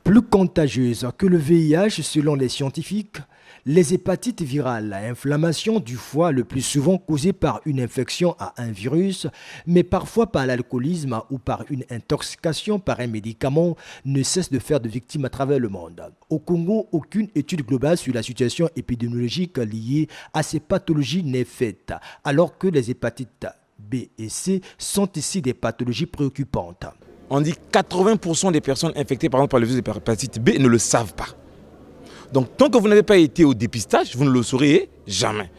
Plus contagieuse que le VIH selon les scientifiques, les hépatites virales à inflammation du foie le plus souvent causée par une infection à un virus, mais parfois par l'alcoolisme ou par une intoxication par un médicament, ne cessent de faire de victimes à travers le monde. Au Congo, aucune étude globale sur la situation épidémiologique liée à ces pathologies n'est faite, alors que les hépatites B et C sont ici des pathologies préoccupantes. On dit 80% des personnes infectées par exemple par le virus de l'hépatite B ne le savent pas. Donc tant que vous n'avez pas été au dépistage, vous ne le saurez jamais.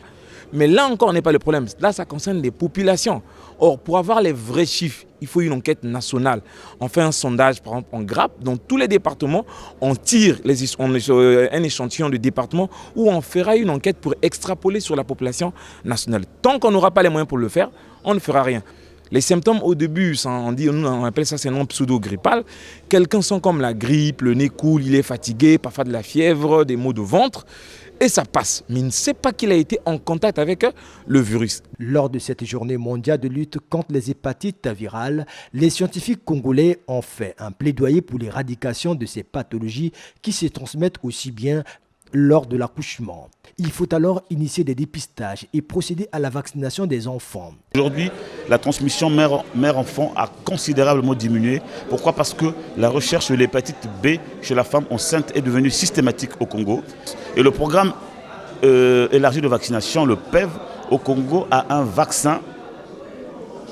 Mais là encore n'est pas le problème. Là, ça concerne les populations. Or, pour avoir les vrais chiffres, il faut une enquête nationale. On fait un sondage, par exemple, on grappe dans tous les départements, on tire un échantillon de département où on fera une enquête pour extrapoler sur la population nationale. Tant qu'on n'aura pas les moyens pour le faire, on ne fera rien. Les symptômes au début, on appelle ça syndrome pseudo-grippal. Quelqu'un sent comme la grippe, le nez coule, il est fatigué, parfois de la fièvre, des maux de ventre. Et ça passe, mais il ne sait pas qu'il a été en contact avec le virus. Lors de cette journée mondiale de lutte contre les hépatites virales, les scientifiques congolais ont fait un plaidoyer pour l'éradication de ces pathologies qui se transmettent aussi bien lors de l'accouchement. Il faut alors initier des dépistages et procéder à la vaccination des enfants. Aujourd'hui, la transmission mère-enfant a considérablement diminué. Pourquoi? Parce que la recherche sur l'hépatite B chez la femme enceinte est devenue systématique au Congo. Et le programme élargi de vaccination, le PEV, au Congo, a un vaccin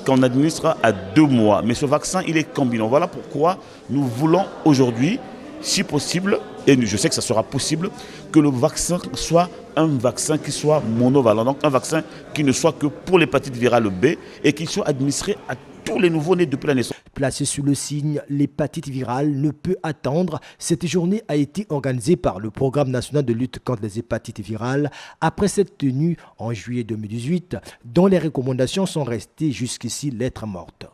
qu'on administre à 2 mois. Mais ce vaccin, il est combinant. Voilà pourquoi nous voulons aujourd'hui, si possible, et je sais que ça sera possible, que le vaccin soit un vaccin qui soit monovalent, donc un vaccin qui ne soit que pour l'hépatite virale B et qui soit administré à tous les nouveaux-nés depuis la naissance. Placée sous le signe, l'hépatite virale ne peut attendre. Cette journée a été organisée par le Programme national de lutte contre les hépatites virales après cette tenue en juillet 2018, dont les recommandations sont restées jusqu'ici lettre morte.